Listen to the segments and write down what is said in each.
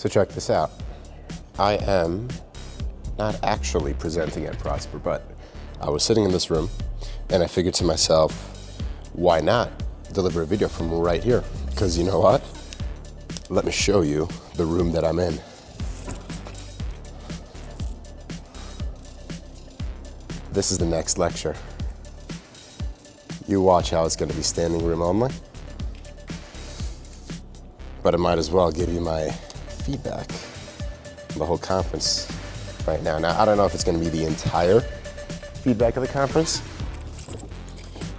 So check this out. I am not actually presenting at Prosper, but I was sitting in this room and I figured to myself, why not deliver a video from right here? Because you know what? Let me show you the room that I'm in. This is the next lecture. You watch how it's gonna be standing room only. But I might as well give you my feedback on the whole conference right now. Now, I don't know if it's gonna be the entire feedback of the conference,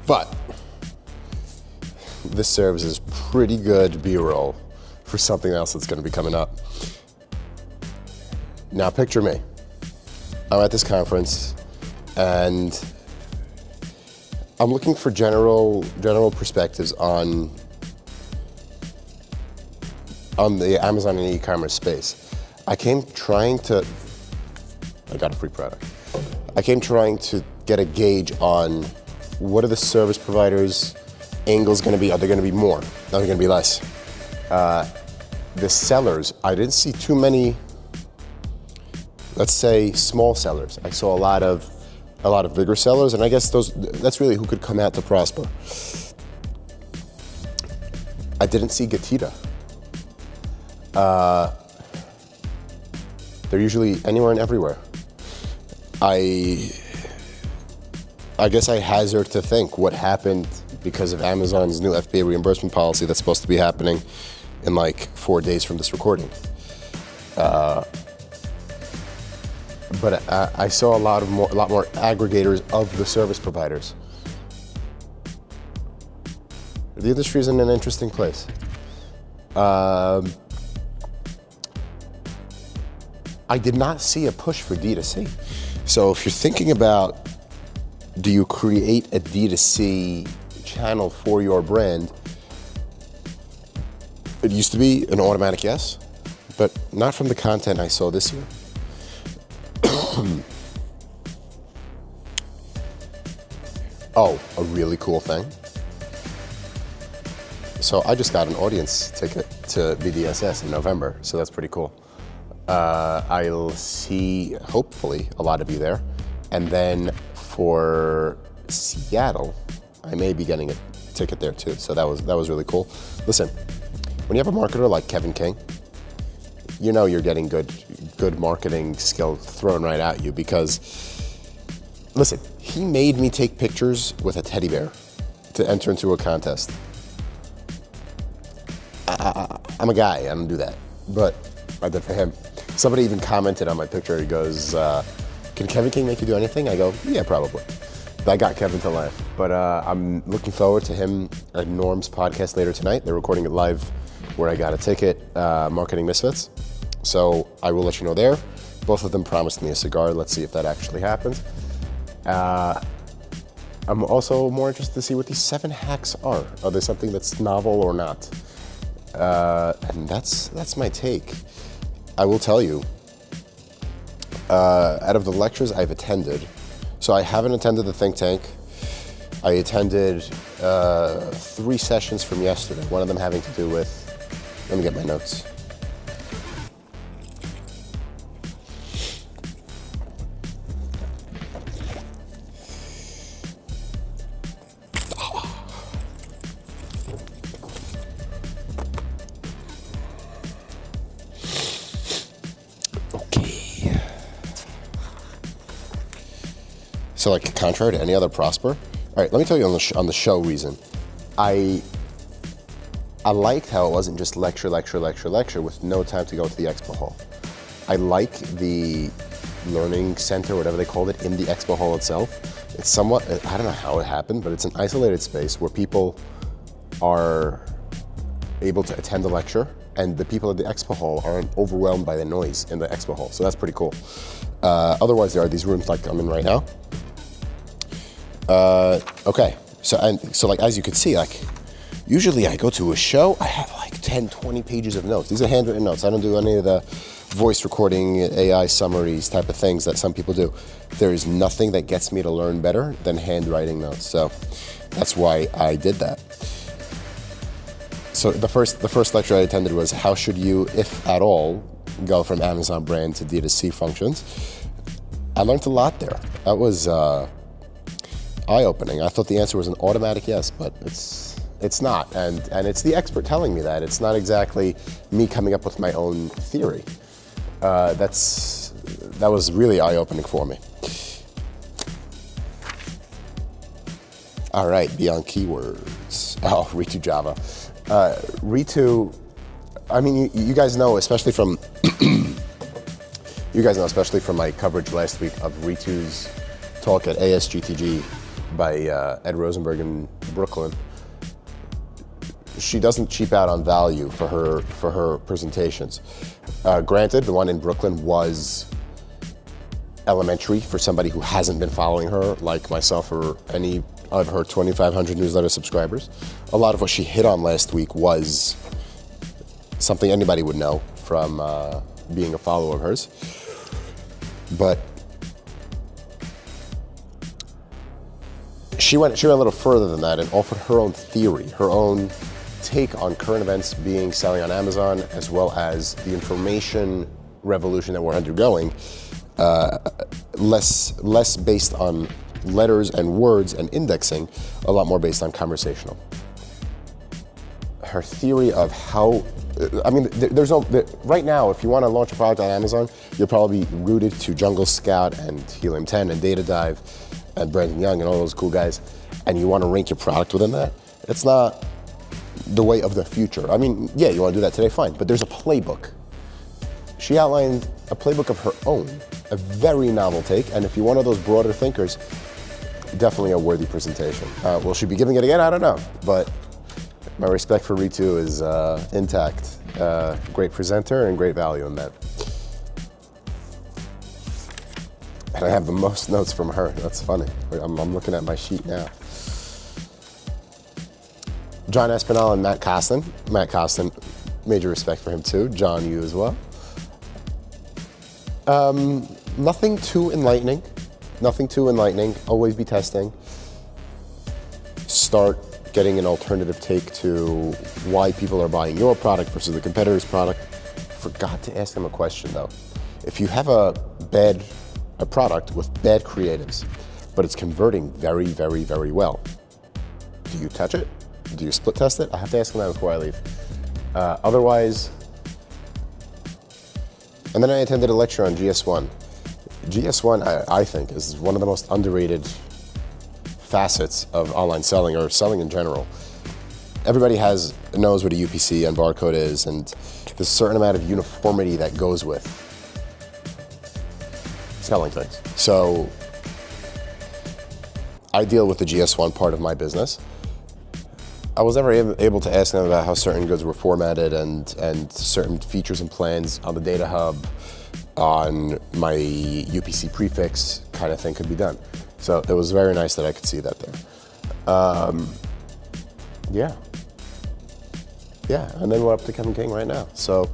but this serves as pretty good B-roll for something else that's gonna be coming up. Now, picture me. I'm at this conference and I'm looking for general perspectives on the Amazon and e-commerce space. I got a free product. I came trying to get a gauge on what are the service providers' angles gonna be. Are they gonna be more? Are they gonna be less? The sellers, I didn't see too many, let's say, small sellers. I saw a lot of bigger sellers, and I guess that's really who could come out to Prosper. I didn't see Gatita. They're usually anywhere and everywhere. I guess I hazard to think what happened because of Amazon's new FBA reimbursement policy that's supposed to be happening in like 4 days from this recording. But I saw a lot more aggregators of the service providers. The industry is in an interesting place. I did not see a push for D2C. So if you're thinking about, do you create a D2C channel for your brand? It used to be an automatic yes, but not from the content I saw this year. Oh, a really cool thing. So I just got an audience ticket to BDSS in November, so that's pretty cool. I'll see, hopefully, a lot of you there. And then for Seattle, I may be getting a ticket there too. So that was really cool. Listen, when you have a marketer like Kevin King, you know you're getting good marketing skill thrown right at you because, listen, he made me take pictures with a teddy bear to enter into a contest. I'm a guy, I don't do that, but I did for him. Somebody even commented on my picture. He goes, can Kevin King make you do anything? I go, yeah, probably. That got Kevin to laugh. But I'm looking forward to him at Norm's podcast later tonight. They're recording it live where I got a ticket, Marketing Misfits. So I will let you know there. Both of them promised me a cigar. Let's see if that actually happens. I'm also more interested to see what these 7 hacks are. Are they something that's novel or not? And that's my take. I will tell you, out of the lectures I've attended, so I haven't attended the think tank. I attended 3 sessions from yesterday, one of them having to do with, let me get my notes. So like contrary to any other Prosper. All right, let me tell you on the show reason. I liked how it wasn't just lecture with no time to go to the expo hall. I like the learning center, whatever they called it, in the expo hall itself. It's somewhat, I don't know how it happened, but it's an isolated space where people are able to attend a lecture and the people at the expo hall aren't overwhelmed by the noise in the expo hall. So that's pretty cool. Otherwise, there are these rooms like I'm in right now. Okay, so like as you can see, like usually I go to a show, I have like 10, 20 pages of notes. These are handwritten notes. I don't do any of the voice recording, AI summaries type of things that some people do. There is nothing that gets me to learn better than handwriting notes. So that's why I did that. So the first lecture I attended was how should you, if at all, go from Amazon brand to D2C functions. I learned a lot there. That was eye-opening. I thought the answer was an automatic yes, but it's not, and it's the expert telling me that. It's not exactly me coming up with my own theory. That was really eye-opening for me. All right, beyond keywords. Oh, Ritu Java. Ritu, I mean, you guys know, especially from my coverage last week of Ritu's talk at ASGTG by Ed Rosenberg in Brooklyn. She doesn't cheap out on value for her presentations. Granted, the one in Brooklyn was elementary for somebody who hasn't been following her, like myself or any of her 2,500 newsletter subscribers. A lot of what she hit on last week was something anybody would know from being a follower of hers. But she went a little further than that and offered her own theory, her own take on current events selling on Amazon, as well as the information revolution that we're undergoing, less based on letters and words and indexing, a lot more based on conversational. Her theory of how, I mean, right now, if you want to launch a product on Amazon, you'll probably be rooted to Jungle Scout and Helium 10 and Data Dive and Brandon Young and all those cool guys, and you want to rank your product within that. It's not the way of the future. I mean, yeah, you want to do that today, fine, but there's a playbook. She outlined a playbook of her own, a very novel take, and if you're one of those broader thinkers, definitely a worthy presentation. Will she be giving it again? I don't know, but my respect for Ritu is intact. Great presenter and great value in that. And I have the most notes from her. That's funny. I'm looking at my sheet now. John Espinal and Matt Costin. Matt Costin, major respect for him too. John, you as well. Nothing too enlightening. Nothing too enlightening. Always be testing. Start getting an alternative take to why people are buying your product versus the competitor's product. Forgot to ask them a question though. If you have a product with bad creatives, but it's converting very, very, very well, do you touch it? Do you split test it? I have to ask them that before I leave. Otherwise, and then I attended a lecture on GS1. GS1, I think, is one of the most underrated facets of online selling or selling in general. Everybody knows what a UPC and barcode is, and there's a certain amount of uniformity that goes with selling things. So I deal with the GS1 part of my business. I was never able to ask them about how certain goods were formatted and certain features and plans on the data hub, on my UPC prefix kind of thing could be done. So it was very nice that I could see that there. Yeah, and then we're up to Kevin King right now. So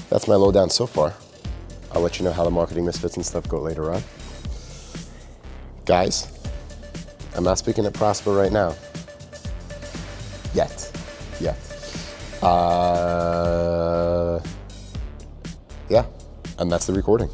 that's my lowdown so far. I'll let you know how the marketing misfits and stuff go later on. Guys, I'm not speaking at Prosper right now. Yet. Yeah, and that's the recording.